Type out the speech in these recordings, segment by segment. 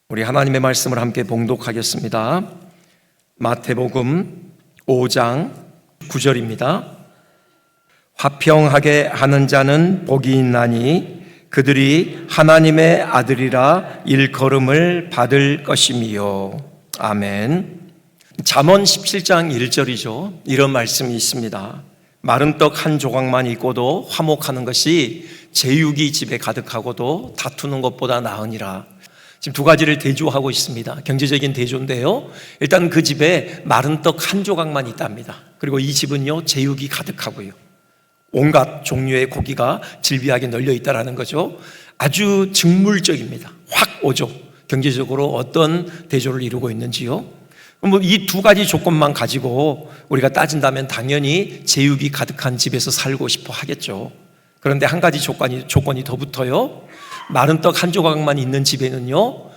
우리 하나님의 말씀을 함께 봉독하겠습니다. 마태복음 5장 9절입니다. 화평하게 하는 자는 복이 있나니 그들이 하나님의 아들이라 일컬음을 받을 것이미요. 아멘. 잠언 17장 1절이죠. 이런 말씀이 있습니다. 마른 떡 한 조각만 있고도 화목하는 것이 제육이 집에 가득하고도 다투는 것보다 나으니라. 지금 두 가지를 대조하고 있습니다. 경제적인 대조인데요, 일단 그 집에 마른 떡 한 조각만 있답니다. 그리고 이 집은요, 제육이 가득하고요, 온갖 종류의 고기가 질비하게 널려 있다는 거죠. 아주 직물적입니다. 확 오죠. 경제적으로 어떤 대조를 이루고 있는지요. 이 두 가지 조건만 가지고 우리가 따진다면 당연히 제육이 가득한 집에서 살고 싶어 하겠죠. 그런데 한 가지 조건이 더 붙어요. 마른 떡 한 조각만 있는 집에는요,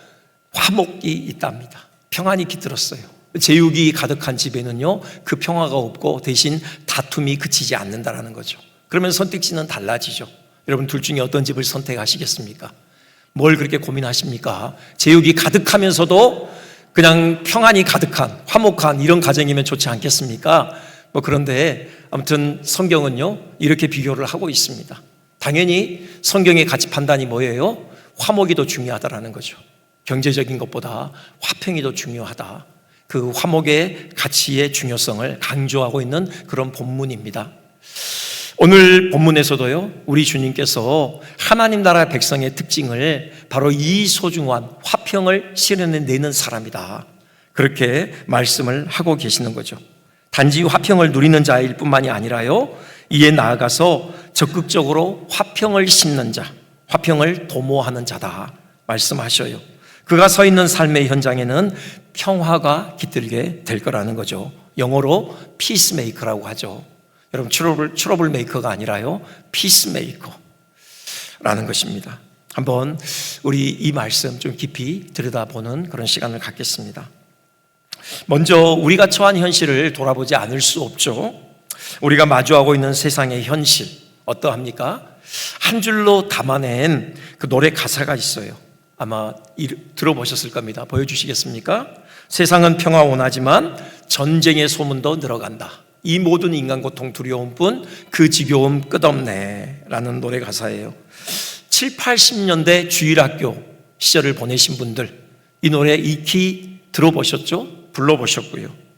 화목이 있답니다. 평안이 깃들었어요. 제육이 가득한 집에는요, 그 평화가 없고 대신 다툼이 그치지 않는다는 거죠. 그러면 선택지는 달라지죠. 여러분, 둘 중에 어떤 집을 선택하시겠습니까? 뭘 그렇게 고민하십니까? 제육이 가득하면서도 그냥 평안이 가득한, 화목한 이런 가정이면 좋지 않겠습니까? 그런데 아무튼 성경은요, 이렇게 비교를 하고 있습니다. 당연히 성경의 가치 판단이 뭐예요? 화목이 더 중요하다라는 거죠. 경제적인 것보다 화평이 더 중요하다. 그 화목의 가치의 중요성을 강조하고 있는 그런 본문입니다. 오늘 본문에서도요, 우리 주님께서 하나님 나라 백성의 특징을 바로 이 소중한 화평을 실현해내는 사람이다, 그렇게 말씀을 하고 계시는 거죠. 단지 화평을 누리는 자일 뿐만이 아니라요, 이에 나아가서 적극적으로 화평을 심는 자, 화평을 도모하는 자다 말씀하셔요. 그가 서 있는 삶의 현장에는 평화가 깃들게 될 거라는 거죠. 영어로 피스메이커라고 하죠. 여러분, 트러블 메이커가 아니라요, 피스메이커라는 것입니다. 한번 우리 이 말씀 좀 깊이 들여다보는 그런 시간을 갖겠습니다. 먼저 우리가 처한 현실을 돌아보지 않을 수 없죠. 우리가 마주하고 있는 세상의 현실 어떠합니까? 한 줄로 담아낸 그 노래 가사가 있어요. 아마 들어보셨을 겁니다. 보여주시겠습니까? 세상은 평화 원하지만 전쟁의 소문도 늘어간다. 이 모든 인간 고통 두려움 뿐 그 지겨움 끝없네 라는 노래 가사예요. 7, 80년대 주일학교 시절을 보내신 분들, 이 노래 익히 들어보셨죠? 불러보셨고요.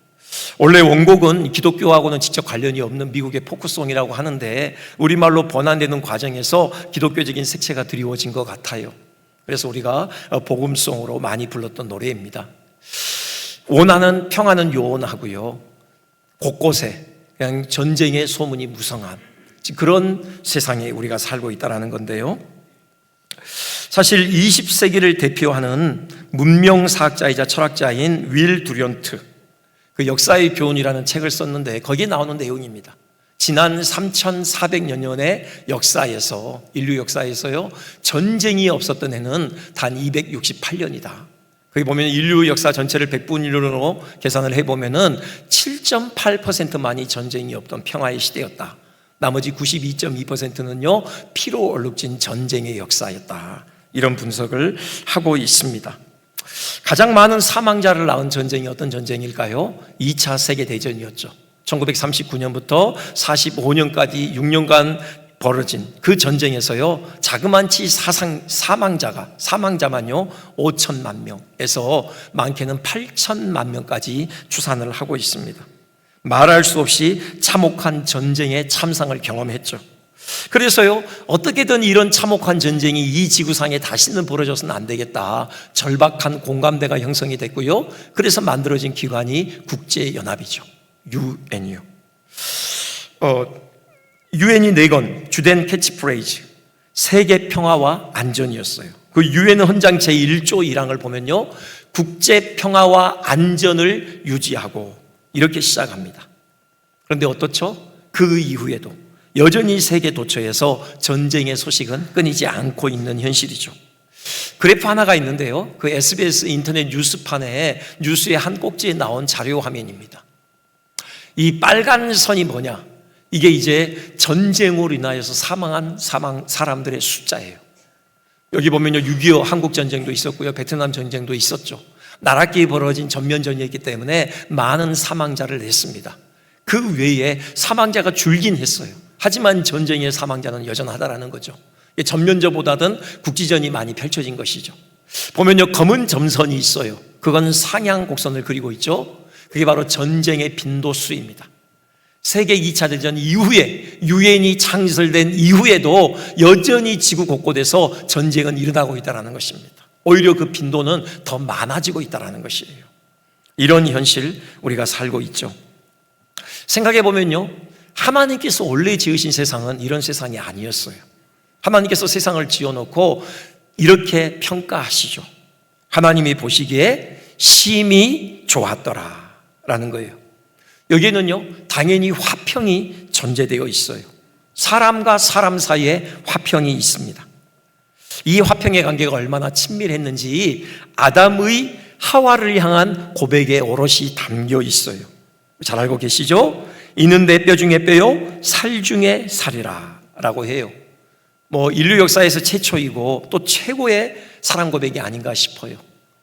원래 원곡은 기독교하고는 직접 관련이 없는 미국의 포크송이라고 하는데 우리말로 번안되는 과정에서 기독교적인 색채가 드리워진 것 같아요. 그래서 우리가 복음송으로 많이 불렀던 노래입니다. 원하는 평화는 요원하고요, 곳곳에 그냥 전쟁의 소문이 무성한 그런 세상에 우리가 살고 있다는 건데요, 사실 20세기를 대표하는 문명사학자이자 철학자인 윌 두련트, 그 역사의 교훈이라는 책을 썼는데 거기에 나오는 내용입니다. 지난 3400년의 역사에서, 인류 역사에서요, 전쟁이 없었던 해는 단 268년이다. 거기 보면 인류 역사 전체를 100분위로 계산을 해보면은 7.8%만이 전쟁이 없던 평화의 시대였다. 나머지 92.2%는요 피로 얼룩진 전쟁의 역사였다. 이런 분석을 하고 있습니다. 가장 많은 사망자를 낳은 전쟁이 어떤 전쟁일까요? 2차 세계대전이었죠. 1939년부터 45년까지 6년간 벌어진 그 전쟁에서요, 자그만치 사망자만요 5천만 명에서 많게는 8천만 명까지 추산을 하고 있습니다. 말할 수 없이 참혹한 전쟁의 참상을 경험했죠. 그래서요, 어떻게든 이런 참혹한 전쟁이 이 지구상에 다시는 벌어져서는 안 되겠다, 절박한 공감대가 형성이 됐고요, 그래서 만들어진 기관이 국제연합이죠. UN이요. UN이 내건 주된 캐치프레이즈 세계 평화와 안전이었어요. 그 UN 헌장 제1조 1항을 보면요, 국제 평화와 안전을 유지하고 이렇게 시작합니다. 그런데 어떻죠? 그 이후에도 여전히 세계 도처에서 전쟁의 소식은 끊이지 않고 있는 현실이죠. 그래프 하나가 있는데요, 그 SBS 인터넷 뉴스판에 뉴스의 한 꼭지에 나온 자료 화면입니다. 이 빨간 선이 뭐냐? 이게 이제 전쟁으로 인하여서 사망한 사람들의 숫자예요. 여기 보면요, 6.25 한국 전쟁도 있었고요, 베트남 전쟁도 있었죠. 나라끼리 벌어진 전면전이었기 때문에 많은 사망자를 냈습니다. 그 외에 사망자가 줄긴 했어요. 하지만 전쟁의 사망자는 여전하다라는 거죠. 전면전보다는 국지전이 많이 펼쳐진 것이죠. 보면요, 검은 점선이 있어요. 그건 상향 곡선을 그리고 있죠. 그게 바로 전쟁의 빈도수입니다. 세계 2차 대전 이후에, 유엔이 창설된 이후에도 여전히 지구 곳곳에서 전쟁은 일어나고 있다는 것입니다. 오히려 그 빈도는 더 많아지고 있다는 것이에요. 이런 현실 우리가 살고 있죠. 생각해 보면요, 하나님께서 원래 지으신 세상은 이런 세상이 아니었어요. 하나님께서 세상을 지어놓고 이렇게 평가하시죠. 하나님이 보시기에 심히 좋았더라 라는 거예요. 여기에는요, 당연히 화평이 전제되어 있어요. 사람과 사람 사이에 화평이 있습니다. 이 화평의 관계가 얼마나 친밀했는지 아담의 하와를 향한 고백에 오롯이 담겨 있어요. 잘 알고 계시죠? 이는 내 뼈 중에 뼈요 살 중에 살이라 라고 해요. 인류 역사에서 최초이고 또 최고의 사랑 고백이 아닌가 싶어요.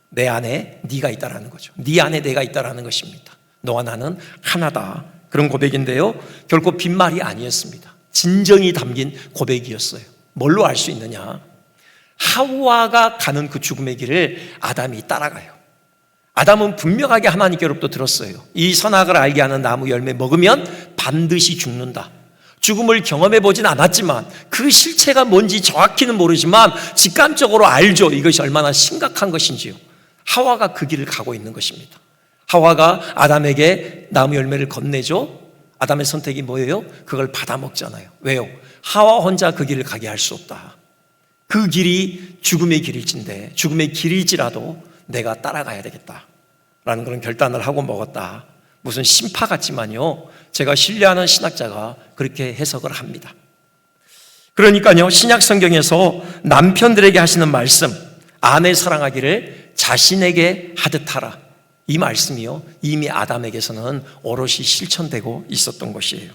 내 안에 네가 있다라는 거죠. 네 안에 내가 있다라는 것입니다. 너와 나는 하나다, 그런 고백인데요, 결코 빈말이 아니었습니다. 진정이 담긴 고백이었어요. 뭘로 알 수 있느냐? 하와가 가는 그 죽음의 길을 아담이 따라가요. 아담은 분명하게 하나님께로부터 들었어요. 이 선악을 알게 하는 나무 열매 먹으면 반드시 죽는다. 죽음을 경험해 보진 않았지만 그 실체가 뭔지 정확히는 모르지만 직감적으로 알죠. 이것이 얼마나 심각한 것인지요. 하와가 그 길을 가고 있는 것입니다. 하와가 아담에게 나무 열매를 건네죠. 아담의 선택이 뭐예요? 그걸 받아먹잖아요. 왜요? 하와 혼자 그 길을 가게 할 수 없다. 그 길이 죽음의 길일진데, 죽음의 길일지라도 내가 따라가야 되겠다라는 그런 결단을 하고 먹었다. 무슨 심파 같지만요, 제가 신뢰하는 신학자가 그렇게 해석을 합니다. 그러니까요, 신약 성경에서 남편들에게 하시는 말씀, 아내 사랑하기를 자신에게 하듯 하라, 이 말씀이요, 이미 아담에게서는 오롯이 실천되고 있었던 것이에요.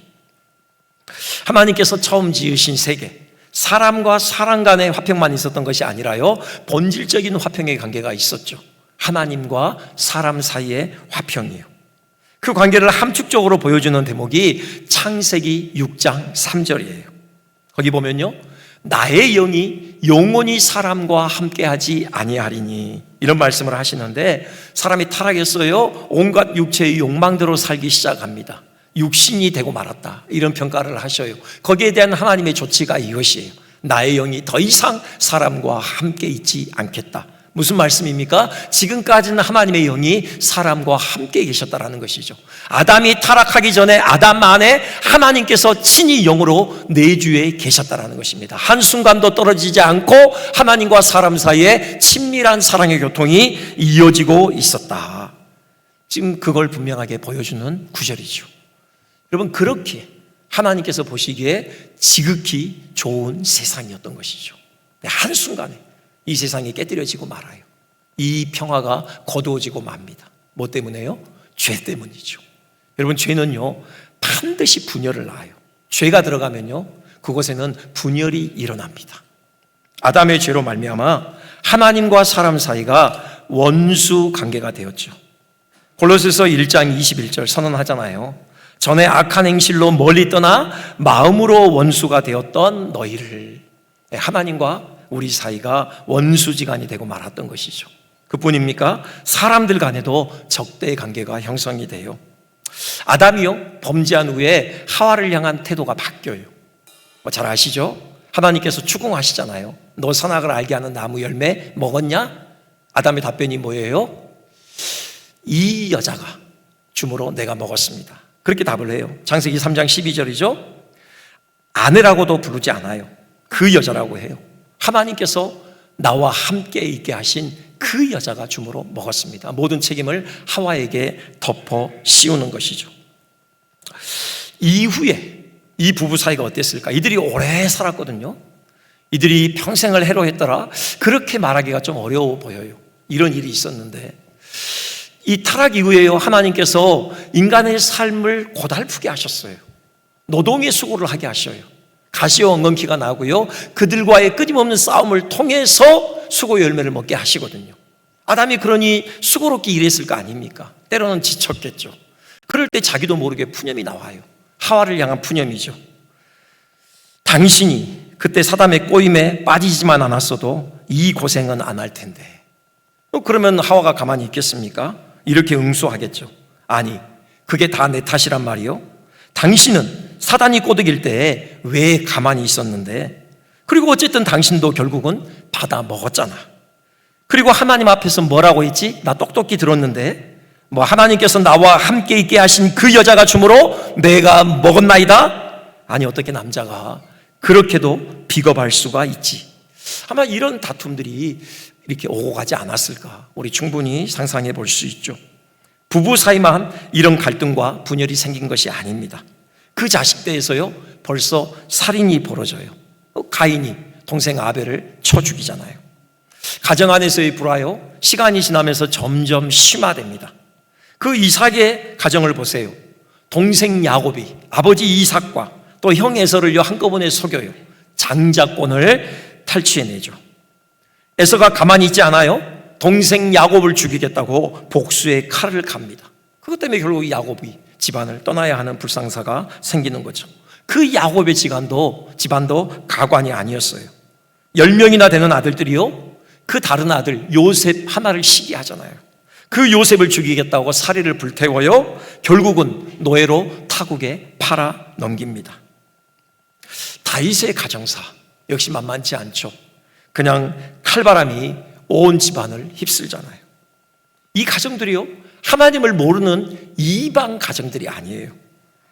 하나님께서 처음 지으신 세계, 사람과 사람 간의 화평만 있었던 것이 아니라요, 본질적인 화평의 관계가 있었죠. 하나님과 사람 사이의 화평이에요. 그 관계를 함축적으로 보여주는 대목이 창세기 6장 3절이에요. 거기 보면요, 나의 영이 영원히 사람과 함께하지 아니하리니, 이런 말씀을 하시는데, 사람이 타락했어요. 온갖 육체의 욕망대로 살기 시작합니다. 육신이 되고 말았다, 이런 평가를 하셔요. 거기에 대한 하나님의 조치가 이것이에요. 나의 영이 더 이상 사람과 함께 있지 않겠다. 무슨 말씀입니까? 지금까지는 하나님의 영이 사람과 함께 계셨다라는 것이죠. 아담이 타락하기 전에 아담 안에 하나님께서 친히 영으로 내주에 계셨다라는 것입니다. 한순간도 떨어지지 않고 하나님과 사람 사이에 친밀한 사랑의 교통이 이어지고 있었다. 지금 그걸 분명하게 보여주는 구절이죠. 여러분, 그렇게 하나님께서 보시기에 지극히 좋은 세상이었던 것이죠. 한순간에 이 세상이 깨뜨려지고 말아요. 이 평화가 거두어지고 맙니다. 뭐 때문에요? 죄 때문이죠. 여러분, 죄는요, 반드시 분열을 낳아요. 죄가 들어가면요, 그곳에는 분열이 일어납니다. 아담의 죄로 말미암아 하나님과 사람 사이가 원수 관계가 되었죠. 골로새서 1장 21절 선언하잖아요. 전에 악한 행실로 멀리 떠나 마음으로 원수가 되었던 너희를. 하나님과 우리 사이가 원수지간이 되고 말았던 것이죠. 그뿐입니까? 사람들 간에도 적대의 관계가 형성이 돼요. 아담이요, 범죄한 후에 하와를 향한 태도가 바뀌어요. 잘 아시죠? 하나님께서 추궁하시잖아요. 너 선악을 알게 하는 나무 열매 먹었냐? 아담의 답변이 뭐예요? 이 여자가 주므로 내가 먹었습니다. 그렇게 답을 해요. 창세기 3장 12절이죠. 아내라고도 부르지 않아요. 그 여자라고 해요. 하나님께서 나와 함께 있게 하신 그 여자가 주므로 먹었습니다. 모든 책임을 하와에게 덮어 씌우는 것이죠. 이후에 이 부부 사이가 어땠을까? 이들이 오래 살았거든요. 이들이 평생을 해로했더라, 그렇게 말하기가 좀 어려워 보여요. 이런 일이 있었는데, 이 타락 이후에요, 하나님께서 인간의 삶을 고달프게 하셨어요. 노동의 수고를 하게 하셔요. 가시와 엉겅퀴가 나고요, 그들과의 끊임없는 싸움을 통해서 수고 열매를 먹게 하시거든요. 아담이 그러니 수고롭게 일했을 거 아닙니까? 때로는 지쳤겠죠. 그럴 때 자기도 모르게 푸념이 나와요. 하와를 향한 푸념이죠. 당신이 그때 사담의 꼬임에 빠지지만 않았어도 이 고생은 안 할 텐데. 그러면 하와가 가만히 있겠습니까? 이렇게 응수하겠죠. 아니, 그게 다 내 탓이란 말이요? 당신은 사단이 꼬드길 때 왜 가만히 있었는데? 그리고 어쨌든 당신도 결국은 받아 먹었잖아. 그리고 하나님 앞에서 뭐라고 했지? 나 똑똑히 들었는데 뭐 하나님께서 나와 함께 있게 하신 그 여자가 주므로 내가 먹었나이다? 아니, 어떻게 남자가 그렇게도 비겁할 수가 있지? 아마 이런 다툼들이 이렇게 오고 가지 않았을까? 우리 충분히 상상해 볼 수 있죠. 부부 사이만 이런 갈등과 분열이 생긴 것이 아닙니다. 그 자식대에서요, 벌써 살인이 벌어져요. 가인이 동생 아벨을 쳐 죽이잖아요. 가정 안에서의 불화요, 시간이 지나면서 점점 심화됩니다. 그 이삭의 가정을 보세요. 동생 야곱이 아버지 이삭과 또 형 에서를요 한꺼번에 속여요. 장자권을 탈취해내죠. 에서가 가만히 있지 않아요. 동생 야곱을 죽이겠다고 복수의 칼을 갑니다. 그것 때문에 결국 야곱이 집안을 떠나야 하는 불상사가 생기는 거죠. 그 야곱의 집안도 가관이 아니었어요. 10명이나 되는 아들들이요, 그 다른 아들 요셉 하나를 시기하잖아요. 그 요셉을 죽이겠다고 사리를 불태워요. 결국은 노예로 타국에 팔아 넘깁니다. 다윗의 가정사 역시 만만치 않죠. 그냥 칼바람이 온 집안을 휩쓸잖아요. 이 가정들이요, 하나님을 모르는 이방 가정들이 아니에요.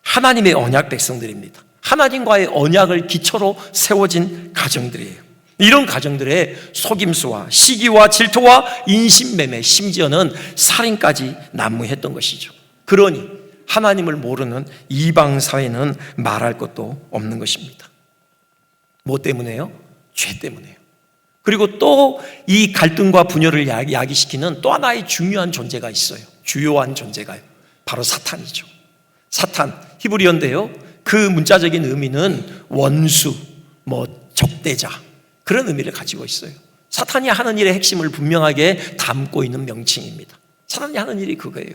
하나님의 언약 백성들입니다. 하나님과의 언약을 기초로 세워진 가정들이에요. 이런 가정들의 속임수와 시기와 질투와 인신매매, 심지어는 살인까지 난무했던 것이죠. 그러니 하나님을 모르는 이방 사회는 말할 것도 없는 것입니다. 뭐 때문에요? 죄 때문에요. 그리고 또 이 갈등과 분열을 야기시키는 또 하나의 중요한 존재가 있어요. 주요한 존재가요, 바로 사탄이죠. 사탄, 히브리어인데요, 그 문자적인 의미는 원수, 적대자, 그런 의미를 가지고 있어요. 사탄이 하는 일의 핵심을 분명하게 담고 있는 명칭입니다. 사탄이 하는 일이 그거예요.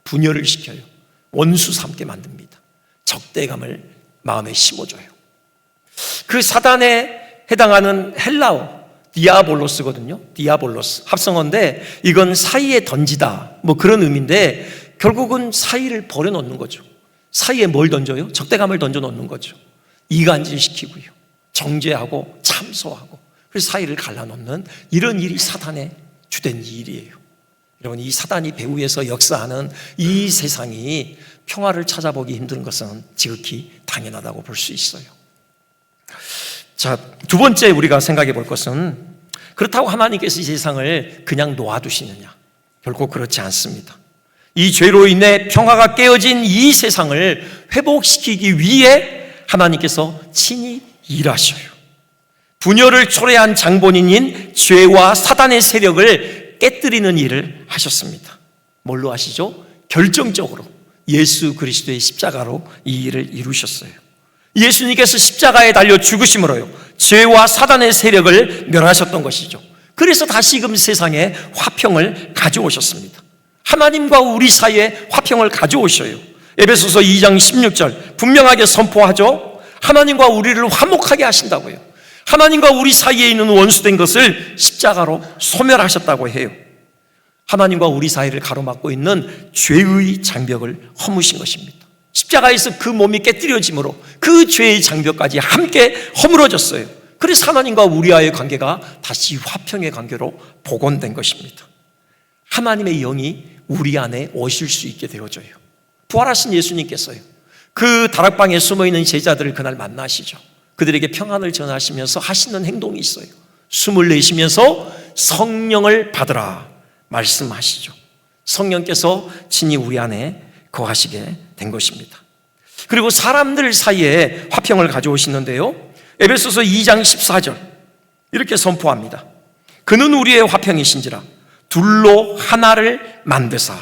분열을 시켜요. 원수 삼게 만듭니다. 적대감을 마음에 심어줘요. 그 사단에 해당하는 헬라어 디아볼로스거든요. 디아볼로스, 합성어인데 이건 사이에 던지다, 그런 의미인데 결국은 사이를 버려놓는 거죠. 사이에 뭘 던져요? 적대감을 던져놓는 거죠. 이간질시키고요, 정죄하고 참소하고, 그래서 사이를 갈라놓는 이런 일이 사탄의 주된 일이에요. 여러분, 이 사단이 배후에서 역사하는 이 세상이 평화를 찾아보기 힘든 것은 지극히 당연하다고 볼 수 있어요. 자, 두 번째 우리가 생각해 볼 것은, 그렇다고 하나님께서 이 세상을 그냥 놓아두시느냐? 결코 그렇지 않습니다. 이 죄로 인해 평화가 깨어진 이 세상을 회복시키기 위해 하나님께서 친히 일하셔요. 분열을 초래한 장본인인 죄와 사단의 세력을 깨뜨리는 일을 하셨습니다. 뭘로 하시죠? 결정적으로 예수 그리스도의 십자가로 이 일을 이루셨어요. 예수님께서 십자가에 달려 죽으심으로요, 죄와 사단의 세력을 멸하셨던 것이죠. 그래서 다시금 세상에 화평을 가져오셨습니다. 하나님과 우리 사이에 화평을 가져오셔요. 에베소서 2장 16절 분명하게 선포하죠. 하나님과 우리를 화목하게 하신다고요. 하나님과 우리 사이에 있는 원수된 것을 십자가로 소멸하셨다고 해요. 하나님과 우리 사이를 가로막고 있는 죄의 장벽을 허무신 것입니다. 십자가에서 그 몸이 깨뜨려짐으로 그 죄의 장벽까지 함께 허물어졌어요. 그래서 하나님과 우리와의 관계가 다시 화평의 관계로 복원된 것입니다. 하나님의 영이 우리 안에 오실 수 있게 되어져요. 부활하신 예수님께서요, 그 다락방에 숨어있는 제자들을 그날 만나시죠. 그들에게 평안을 전하시면서 하시는 행동이 있어요. 숨을 내쉬면서 성령을 받으라 말씀하시죠. 성령께서 친히 우리 안에 거하시게 된 것입니다. 그리고 사람들 사이에 화평을 가져오시는데요, 에베소서 2장 14절 이렇게 선포합니다. 그는 우리의 화평이신지라 둘로 하나를 만드사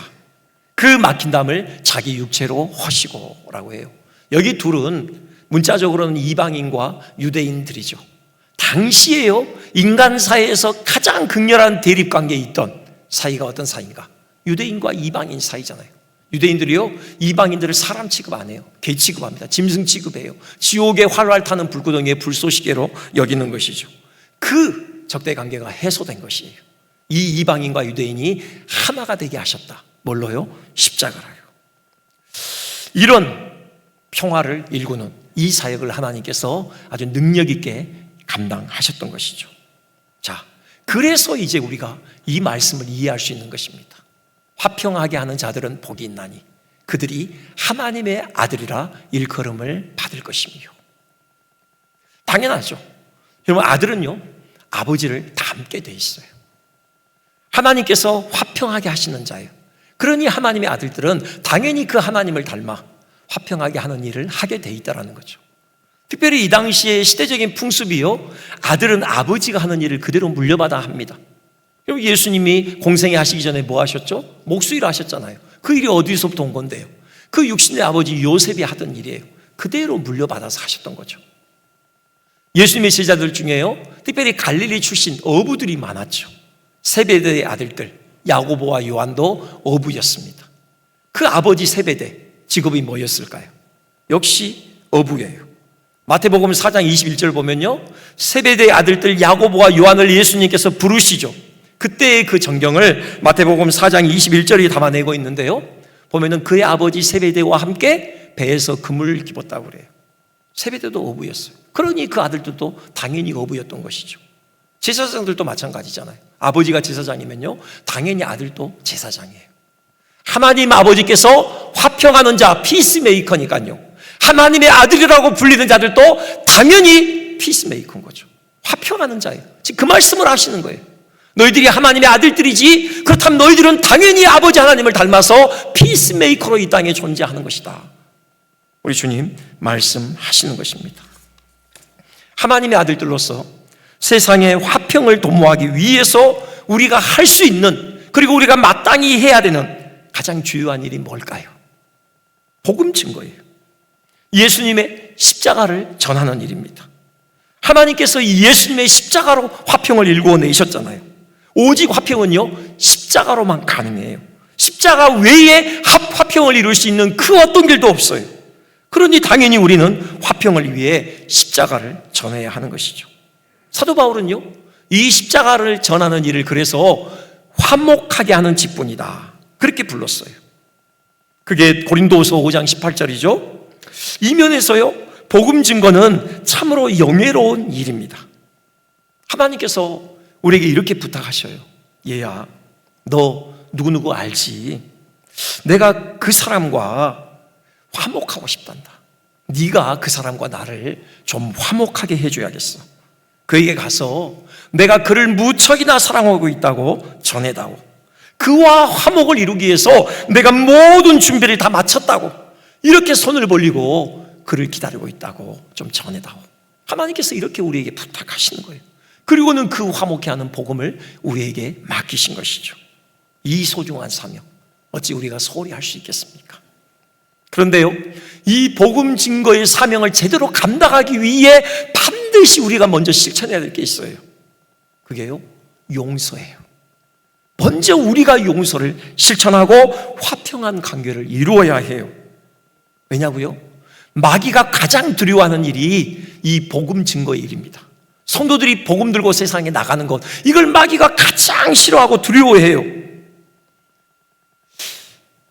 그 막힌 담을 자기 육체로 허시고 라고 해요. 여기 둘은 문자적으로는 이방인과 유대인들이죠. 당시에요, 인간 사회에서 가장 극렬한 대립관계에 있던 사이가 어떤 사이인가? 유대인과 이방인 사이잖아요. 유대인들이요, 이방인들을 사람 취급 안 해요. 개 취급합니다. 짐승 취급해요. 지옥의 활활 타는 불구덩이의 불쏘시개로 여기는 것이죠. 그 적대 관계가 해소된 것이에요. 이 이방인과 유대인이 하나가 되게 하셨다. 뭘로요? 십자가라요. 이런 평화를 일구는 이 사역을 하나님께서 아주 능력 있게 감당하셨던 것이죠. 자, 그래서 이제 우리가 이 말씀을 이해할 수 있는 것입니다. 화평하게 하는 자들은 복이 있나니 그들이 하나님의 아들이라 일컬음을 받을 것이며. 당연하죠. 여러분, 아들은요, 아버지를 닮게 돼 있어요. 하나님께서 화평하게 하시는 자예요. 그러니 하나님의 아들들은 당연히 그 하나님을 닮아 화평하게 하는 일을 하게 돼 있다는 거죠. 특별히 이 당시의 시대적인 풍습이요, 아들은 아버지가 하는 일을 그대로 물려받아 합니다. 여러분, 예수님이 공생애 하시기 전에 뭐 하셨죠? 목수일을 하셨잖아요. 그 일이 어디서부터 온 건데요? 그 육신의 아버지 요셉이 하던 일이에요. 그대로 물려받아서 하셨던 거죠. 예수님의 제자들 중에요, 특별히 갈릴리 출신 어부들이 많았죠. 세베대의 아들들 야고보와 요한도 어부였습니다. 그 아버지 세베대 직업이 뭐였을까요? 역시 어부예요. 마태복음 4장 21절 보면요, 세베대의 아들들 야고보와 요한을 예수님께서 부르시죠. 그때의 그 전경을 마태복음 4장 21절이 담아내고 있는데요, 보면은 그의 아버지 세베대와 함께 배에서 그물을 집었다고 그래요. 세베대도 어부였어요. 그러니 그 아들들도 당연히 어부였던 것이죠. 제사장들도 마찬가지잖아요. 아버지가 제사장이면요, 당연히 아들도 제사장이에요. 하나님 아버지께서 화평하는 자, 피스메이커니까요, 하나님의 아들이라고 불리는 자들도 당연히 피스메이커인 거죠. 화평하는 자예요. 지금 그 말씀을 하시는 거예요. 너희들이 하나님의 아들들이지, 그렇다면 너희들은 당연히 아버지 하나님을 닮아서 피스메이커로 이 땅에 존재하는 것이다. 우리 주님 말씀하시는 것입니다. 하나님의 아들들로서 세상의 화평을 도모하기 위해서 우리가 할 수 있는, 그리고 우리가 마땅히 해야 되는 가장 주요한 일이 뭘까요? 복음 증거예요. 예수님의 십자가를 전하는 일입니다. 하나님께서 예수님의 십자가로 화평을 일구어내셨잖아요. 오직 화평은요, 십자가로만 가능해요. 십자가 외에 화평을 이룰 수 있는 그 어떤 길도 없어요. 그러니 당연히 우리는 화평을 위해 십자가를 전해야 하는 것이죠. 사도 바울은요, 이 십자가를 전하는 일을 그래서 화목하게 하는 직분이다, 그렇게 불렀어요. 그게 고린도후서 5장 18절이죠. 이 면에서요, 복음 증거는 참으로 영예로운 일입니다. 하나님께서 우리에게 이렇게 부탁하셔요. 얘야, 너 누구누구 알지? 내가 그 사람과 화목하고 싶단다. 네가 그 사람과 나를 좀 화목하게 해줘야겠어. 그에게 가서 내가 그를 무척이나 사랑하고 있다고 전해다오. 그와 화목을 이루기 위해서 내가 모든 준비를 다 마쳤다고, 이렇게 손을 벌리고 그를 기다리고 있다고 좀 전해다오. 하나님께서 이렇게 우리에게 부탁하시는 거예요. 그리고는 그 화목케 하는 복음을 우리에게 맡기신 것이죠. 이 소중한 사명, 어찌 우리가 소홀히 할 수 있겠습니까? 그런데요, 이 복음 증거의 사명을 제대로 감당하기 위해 반드시 우리가 먼저 실천해야 될 게 있어요. 그게요, 용서예요. 먼저 우리가 용서를 실천하고 화평한 관계를 이루어야 해요. 왜냐고요? 마귀가 가장 두려워하는 일이 이 복음 증거의 일입니다. 성도들이 복음 들고 세상에 나가는 것, 이걸 마귀가 가장 싫어하고 두려워해요.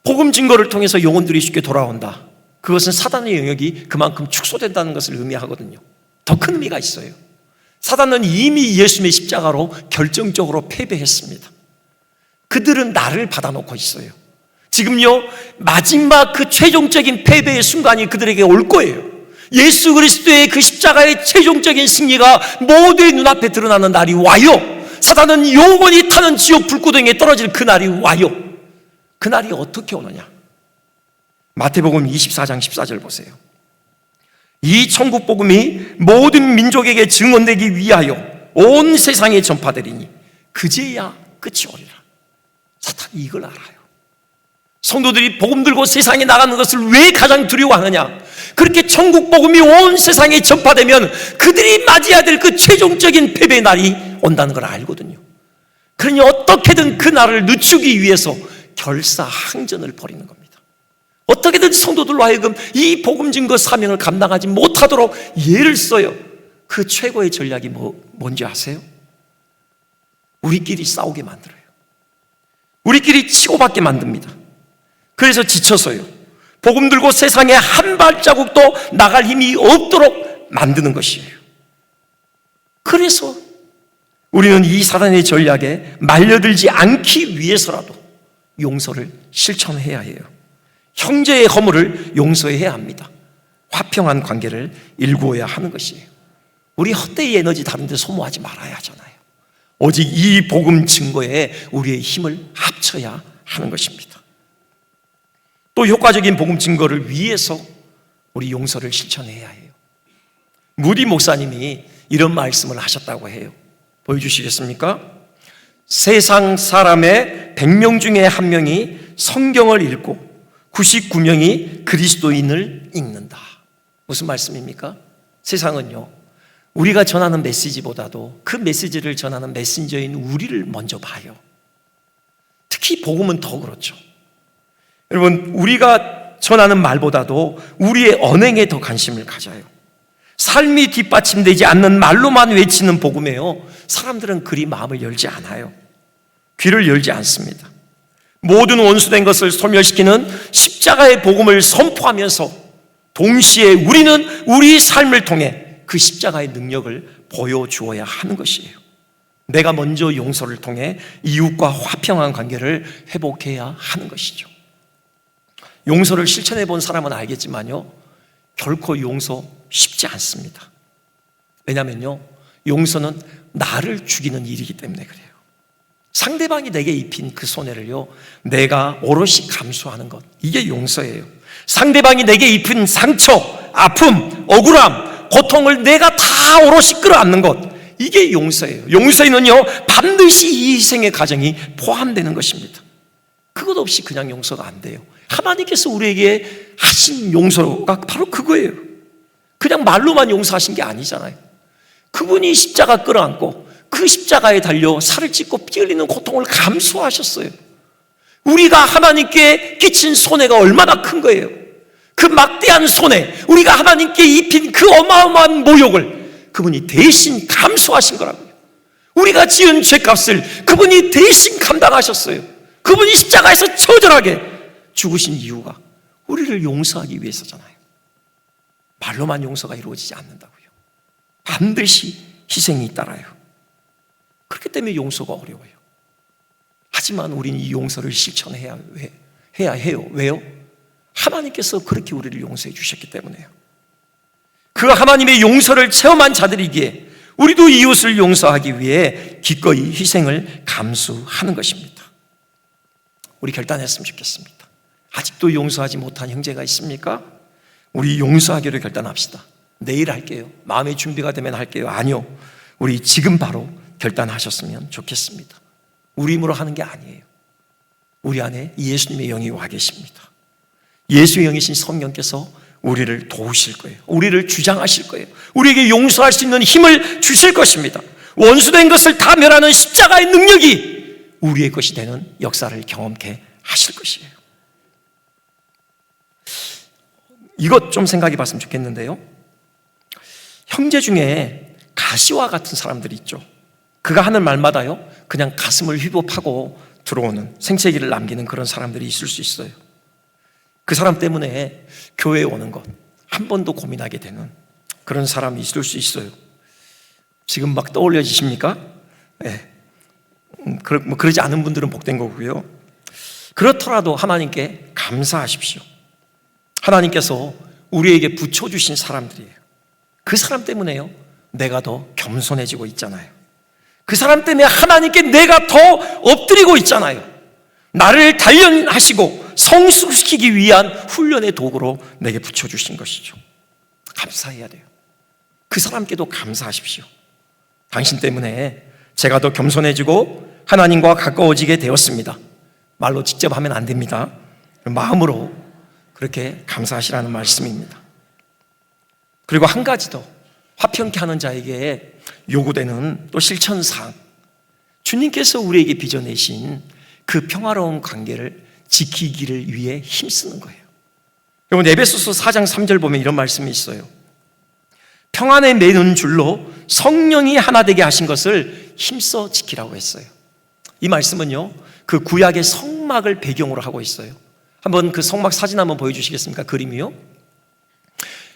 복음 증거를 통해서 영혼들이 쉽게 돌아온다, 그것은 사단의 영역이 그만큼 축소된다는 것을 의미하거든요. 더 큰 의미가 있어요. 사단은 이미 예수님의 십자가로 결정적으로 패배했습니다. 그들은 나를 받아놓고 있어요. 지금요, 마지막 그 최종적인 패배의 순간이 그들에게 올 거예요. 예수 그리스도의 그 십자가의 최종적인 승리가 모두의 눈앞에 드러나는 날이 와요. 사단은 영원히 타는 지옥 불구덩이에 떨어질 그 날이 와요. 그 날이 어떻게 오느냐? 마태복음 24장 14절 보세요. 이 천국 복음이 모든 민족에게 증언되기 위하여 온 세상에 전파되리니 그제야 끝이 오리라. 사탄이 이걸 알아요. 성도들이 복음 들고 세상에 나가는 것을 왜 가장 두려워하느냐? 그렇게 천국 복음이 온 세상에 전파되면 그들이 맞이해야 될 그 최종적인 패배의 날이 온다는 걸 알거든요. 그러니 어떻게든 그 날을 늦추기 위해서 결사항전을 벌이는 겁니다. 어떻게든 성도들로 하여금 이 복음 증거 사명을 감당하지 못하도록 예를 써요. 그 최고의 전략이 뭔지 아세요? 우리끼리 싸우게 만들어요. 우리끼리 치고받게 만듭니다. 그래서 지쳐서요, 복음 들고 세상에 한 발자국도 나갈 힘이 없도록 만드는 것이에요. 그래서 우리는 이 사단의 전략에 말려들지 않기 위해서라도 용서를 실천해야 해요. 형제의 허물을 용서해야 합니다. 화평한 관계를 일구어야 하는 것이에요. 우리 헛되이 에너지 다른 데 소모하지 말아야 하잖아요. 오직 이 복음 증거에 우리의 힘을 합쳐야 하는 것입니다. 또 효과적인 복음 증거를 위해서 우리 용서를 실천해야 해요. 무디 목사님이 이런 말씀을 하셨다고 해요. 보여주시겠습니까? 세상 사람의 100명 중에 1명이 성경을 읽고 99명이 그리스도인을 읽는다. 무슨 말씀입니까? 세상은요, 우리가 전하는 메시지보다도 그 메시지를 전하는 메신저인 우리를 먼저 봐요. 특히 복음은 더 그렇죠. 여러분, 우리가 전하는 말보다도 우리의 언행에 더 관심을 가져요. 삶이 뒷받침되지 않는 말로만 외치는 복음에요, 사람들은 그리 마음을 열지 않아요. 귀를 열지 않습니다. 모든 원수된 것을 소멸시키는 십자가의 복음을 선포하면서 동시에 우리는 우리 삶을 통해 그 십자가의 능력을 보여주어야 하는 것이에요. 내가 먼저 용서를 통해 이웃과 화평한 관계를 회복해야 하는 것이죠. 용서를 실천해 본 사람은 알겠지만요, 결코 용서 쉽지 않습니다. 왜냐하면요, 용서는 나를 죽이는 일이기 때문에 그래요. 상대방이 내게 입힌 그 손해를요, 내가 오롯이 감수하는 것, 이게 용서예요. 상대방이 내게 입힌 상처, 아픔, 억울함, 고통을 내가 다 오롯이 끌어안는 것, 이게 용서예요. 용서에는요, 반드시 이 희생의 과정이 포함되는 것입니다. 그것 없이 그냥 용서가 안 돼요. 하나님께서 우리에게 하신 용서가 바로 그거예요. 그냥 말로만 용서하신 게 아니잖아요. 그분이 십자가 끌어안고 그 십자가에 달려 살을 찢고 피 흘리는 고통을 감수하셨어요. 우리가 하나님께 끼친 손해가 얼마나 큰 거예요. 그 막대한 손해, 우리가 하나님께 입힌 그 어마어마한 모욕을 그분이 대신 감수하신 거라고요. 우리가 지은 죄값을 그분이 대신 감당하셨어요. 그분이 십자가에서 처절하게 죽으신 이유가 우리를 용서하기 위해서잖아요. 말로만 용서가 이루어지지 않는다고요. 반드시 희생이 따라요. 그렇기 때문에 용서가 어려워요. 하지만 우리는 이 용서를 실천해야 해요. 왜요? 하나님께서 그렇게 우리를 용서해 주셨기 때문에요. 그 하나님의 용서를 체험한 자들이기에 우리도 이웃을 용서하기 위해 기꺼이 희생을 감수하는 것입니다. 우리 결단했으면 좋겠습니다. 아직도 용서하지 못한 형제가 있습니까? 우리 용서하기로 결단합시다. 내일 할게요. 마음의 준비가 되면 할게요. 아니요. 우리 지금 바로 결단하셨으면 좋겠습니다. 우리 힘으로 하는 게 아니에요. 우리 안에 예수님의 영이 와 계십니다. 예수의 영이신 성령께서 우리를 도우실 거예요. 우리를 주장하실 거예요. 우리에게 용서할 수 있는 힘을 주실 것입니다. 원수된 것을 다 멸하는 십자가의 능력이 우리의 것이 되는 역사를 경험케 하실 것이에요. 이것 좀 생각해 봤으면 좋겠는데요, 형제 중에 가시와 같은 사람들이 있죠. 그가 하는 말마다요, 그냥 가슴을 휘법하고 들어오는, 생채기를 남기는 그런 사람들이 있을 수 있어요. 그 사람 때문에 교회에 오는 것 한 번도 고민하게 되는 그런 사람이 있을 수 있어요. 지금 막 떠올려지십니까? 네. 그러지 않은 분들은 복된 거고요. 그렇더라도 하나님께 감사하십시오. 하나님께서 우리에게 붙여주신 사람들이에요. 그 사람 때문에요, 내가 더 겸손해지고 있잖아요. 그 사람 때문에 하나님께 내가 더 엎드리고 있잖아요. 나를 단련하시고 성숙시키기 위한 훈련의 도구로 내게 붙여주신 것이죠. 감사해야 돼요. 그 사람께도 감사하십시오. 당신 때문에 제가 더 겸손해지고 하나님과 가까워지게 되었습니다. 말로 직접 하면 안 됩니다. 마음으로 그렇게 감사하시라는 말씀입니다. 그리고 한 가지 더, 화평케 하는 자에게 요구되는 또 실천사항, 주님께서 우리에게 빚어내신 그 평화로운 관계를 지키기를 위해 힘쓰는 거예요. 여러분, 에베소서 4장 3절 보면 이런 말씀이 있어요. 평안에 매는 줄로 성령이 하나 되게 하신 것을 힘써 지키라고 했어요. 이 말씀은요, 그 구약의 성막을 배경으로 하고 있어요. 한번 그 성막 사진 한번 보여주시겠습니까? 그림이요.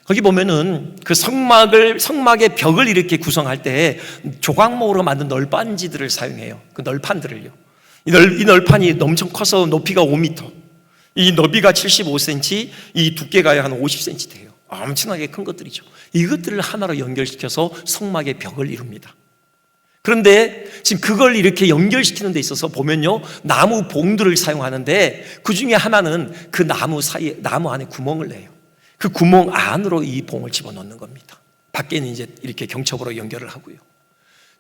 거기 보면은 그 성막의 벽을 이렇게 구성할 때 조각목으로 만든 널빤지들을 사용해요. 그 널판들을요. 이 널판이 엄청 커서 높이가 5m, 이 너비가 75cm, 이 두께가 한 50cm 돼요. 엄청나게 큰 것들이죠. 이것들을 하나로 연결시켜서 성막의 벽을 이룹니다. 그런데 지금 그걸 이렇게 연결시키는 데 있어서 보면요, 나무 봉들을 사용하는데 그 중에 하나는 그 나무 안에 구멍을 내요. 그 구멍 안으로 이 봉을 집어넣는 겁니다. 밖에는 이제 이렇게 경첩으로 연결을 하고요.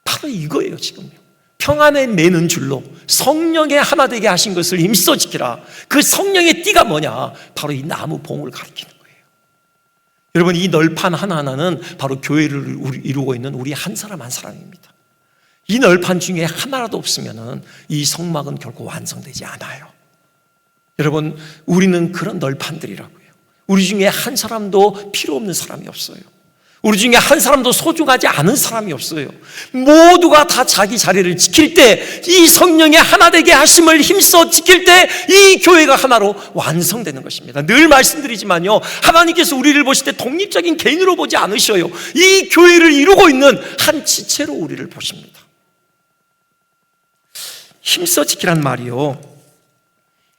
바로 이거예요, 지금요. 평안에 매는 줄로 성령의 하나 되게 하신 것을 힘써 지키라. 그 성령의 띠가 뭐냐? 바로 이 나무 봉을 가리키는 거예요. 여러분, 이 널판 하나하나는 바로 교회를 이루고 있는 우리 한 사람 한 사람입니다. 이 널판 중에 하나라도 없으면 이 성막은 결코 완성되지 않아요. 여러분, 우리는 그런 널판들이라고요. 우리 중에 한 사람도 필요 없는 사람이 없어요. 우리 중에 한 사람도 소중하지 않은 사람이 없어요. 모두가 다 자기 자리를 지킬 때, 이 성령의 하나 되게 하심을 힘써 지킬 때 이 교회가 하나로 완성되는 것입니다. 늘 말씀드리지만요, 하나님께서 우리를 보실 때 독립적인 개인으로 보지 않으셔요. 이 교회를 이루고 있는 한 지체로 우리를 보십니다. 힘써 지키란 말이요,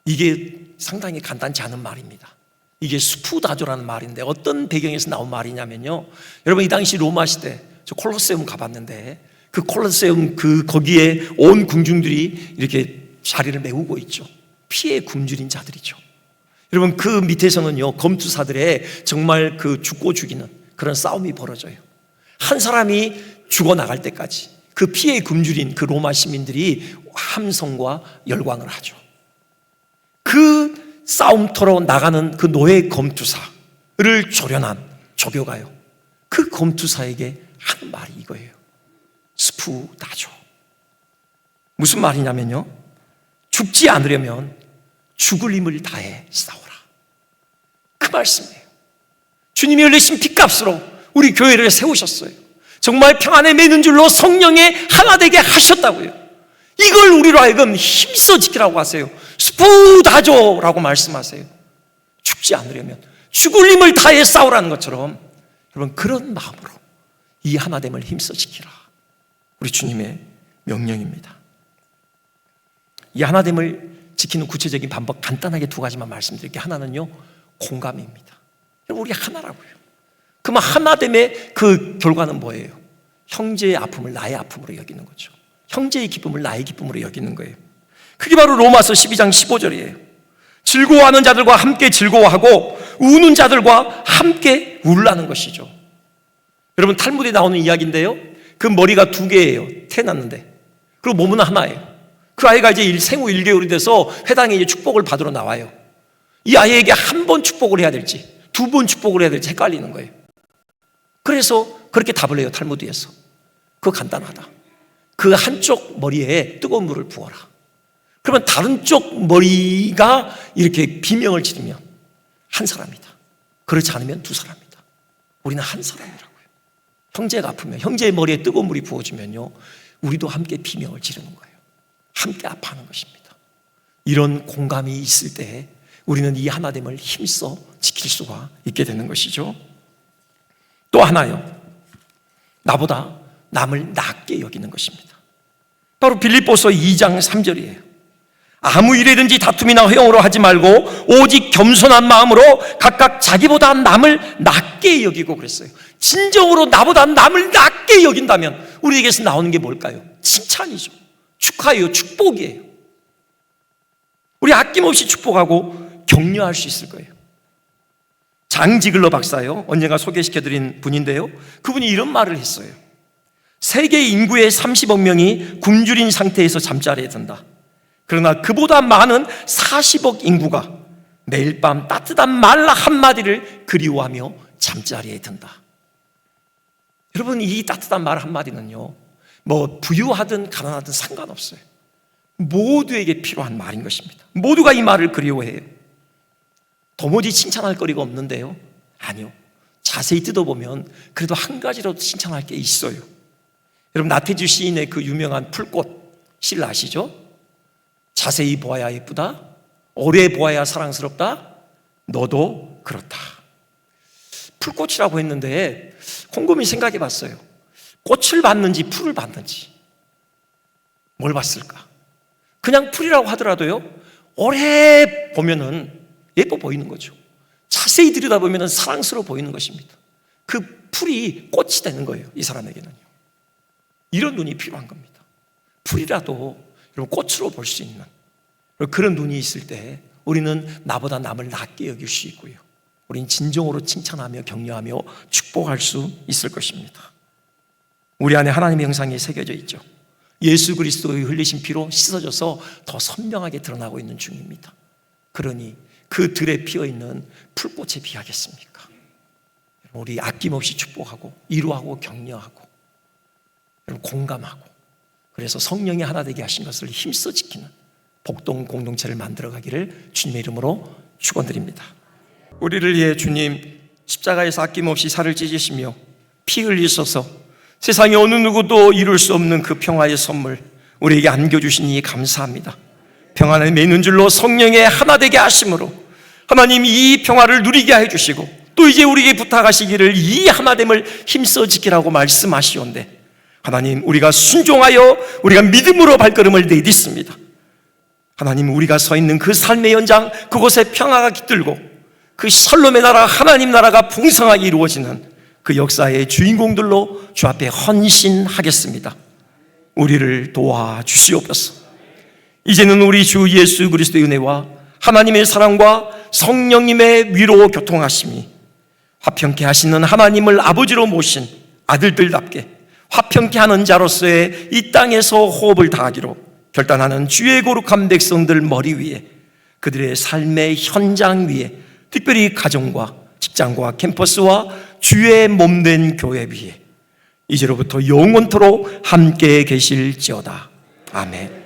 이게 상당히 간단치 않은 말입니다. 이게 수푸다조라는 말인데 어떤 배경에서 나온 말이냐면요, 여러분, 이 당시 로마 시대 저 콜로세움 가봤는데 그 콜로세움 거기에 온 군중들이 이렇게 자리를 메우고 있죠. 피해 굶주린 자들이죠. 여러분, 그 밑에서는요, 검투사들의 정말 그 죽고 죽이는 그런 싸움이 벌어져요. 한 사람이 죽어나갈 때까지 그 피해 굶주린 그 로마 시민들이 함성과 열광을 하죠. 그 싸움터로 나가는 그 노예 검투사를 조련한 조교가요, 그 검투사에게 하는 말이 이거예요. 스푸다조. 무슨 말이냐면요, 죽지 않으려면 죽을 힘을 다해 싸워라. 그 말씀이에요. 주님이 흘리신 피값으로 우리 교회를 세우셨어요. 정말 평안에 매는 줄로 성령의 하나 되게 하셨다고요. 이걸 우리로 하여금 힘써 지키라고 하세요. 스푸다조라고 말씀하세요. 죽지 않으려면 죽을 힘을 다해 싸우라는 것처럼, 여러분, 그런 마음으로 이 하나됨을 힘써 지키라, 우리 주님의 명령입니다. 이 하나됨을 지키는 구체적인 방법 간단하게 두 가지만 말씀드릴게요. 하나는요, 공감입니다. 우리 하나라고요. 그러면 하나됨의 그 결과는 뭐예요? 형제의 아픔을 나의 아픔으로 여기는 거죠. 형제의 기쁨을 나의 기쁨으로 여기는 거예요. 그게 바로 로마서 12장 15절이에요. 즐거워하는 자들과 함께 즐거워하고 우는 자들과 함께 울라는 것이죠. 여러분, 탈무드에 나오는 이야기인데요, 그 머리가 두 개예요. 태어났는데. 그리고 몸은 하나예요. 그 아이가 이제 생후 1개월이 돼서 회당에 이제 축복을 받으러 나와요. 이 아이에게 한 번 축복을 해야 될지 두 번 축복을 해야 될지 헷갈리는 거예요. 그래서 그렇게 답을 해요, 탈무드에서. 그거 간단하다. 그 한쪽 머리에 뜨거운 물을 부어라. 그러면 다른 쪽 머리가 이렇게 비명을 지르면 한 사람이다. 그렇지 않으면 두 사람이다. 우리는 한 사람이라고요. 형제가 아프면 형제의 머리에 뜨거운 물이 부어지면요, 우리도 함께 비명을 지르는 거예요. 함께 아파하는 것입니다. 이런 공감이 있을 때 우리는 이 하나됨을 힘써 지킬 수가 있게 되는 것이죠. 또 하나요, 나보다 남을 낮게 여기는 것입니다. 바로 빌립보서 2장 3절이에요. 아무 일이든지 다툼이나 회용으로 하지 말고 오직 겸손한 마음으로 각각 자기보다 남을 낮게 여기고 그랬어요. 진정으로 나보다 남을 낮게 여긴다면 우리에게서 나오는 게 뭘까요? 칭찬이죠. 축하예요. 축복이에요. 우리 아낌없이 축복하고 격려할 수 있을 거예요. 장지글러 박사요, 언젠가 소개시켜드린 분인데요, 그분이 이런 말을 했어요. 세계 인구의 30억 명이 굶주린 상태에서 잠자리에 든다. 그러나 그보다 많은 40억 인구가 매일 밤 따뜻한 말 한마디를 그리워하며 잠자리에 든다. 여러분, 이 따뜻한 말 한마디는요, 뭐 부유하든 가난하든 상관없어요. 모두에게 필요한 말인 것입니다. 모두가 이 말을 그리워해요. 도무지 칭찬할 거리가 없는데요, 아니요, 자세히 뜯어보면 그래도 한 가지라도 칭찬할 게 있어요. 여러분, 나태주 시인의 그 유명한 풀꽃 시 아시죠? 자세히 보아야 예쁘다, 오래 보아야 사랑스럽다, 너도 그렇다. 풀꽃이라고 했는데 곰곰이 생각해 봤어요. 꽃을 봤는지 풀을 봤는지 뭘 봤을까? 그냥 풀이라고 하더라도요, 오래 보면은 예뻐 보이는 거죠. 자세히 들여다보면 사랑스러워 보이는 것입니다. 그 풀이 꽃이 되는 거예요, 이 사람에게는요. 이런 눈이 필요한 겁니다. 풀이라도 여러분 꽃으로 볼 수 있는 그런 눈이 있을 때 우리는 나보다 남을 낮게 여길 수 있고요, 우린 진정으로 칭찬하며 격려하며 축복할 수 있을 것입니다. 우리 안에 하나님의 형상이 새겨져 있죠. 예수 그리스도의 흘리신 피로 씻어져서 더 선명하게 드러나고 있는 중입니다. 그러니 그 들에 피어있는 풀꽃에 비하겠습니까? 우리 아낌없이 축복하고 위로하고 격려하고 공감하고, 그래서 성령이 하나 되게 하신 것을 힘써 지키는 복동 공동체를 만들어가기를 주님의 이름으로 축원드립니다. 우리를 위해 주님 십자가에서 아낌없이 살을 찢으시며 피 흘리셔서 세상에 어느 누구도 이룰 수 없는 그 평화의 선물 우리에게 안겨주시니 감사합니다. 평안을 매는 줄로 성령의 하나 되게 하심으로 하나님 이 평화를 누리게 해주시고, 또 이제 우리에게 부탁하시기를 이 하나됨을 힘써 지키라고 말씀하시온데, 하나님 우리가 순종하여 우리가 믿음으로 발걸음을 내딛습니다. 하나님, 우리가 서 있는 그 삶의 현장, 그곳에 평화가 깃들고 그 샬롬의 나라, 하나님 나라가 풍성하게 이루어지는 그 역사의 주인공들로 주 앞에 헌신하겠습니다. 우리를 도와주시옵소서. 이제는 우리 주 예수 그리스도의 은혜와 하나님의 사랑과 성령님의 위로 교통하심이 화평케 하시는 하나님을 아버지로 모신 아들들답게 화평케 하는 자로서의 이 땅에서 호흡을 다하기로 결단하는 주의 거룩한 백성들 머리 위에, 그들의 삶의 현장 위에, 특별히 가정과 직장과 캠퍼스와 주의 몸된 교회 위에 이제로부터 영원토록 함께 계실지어다. 아멘.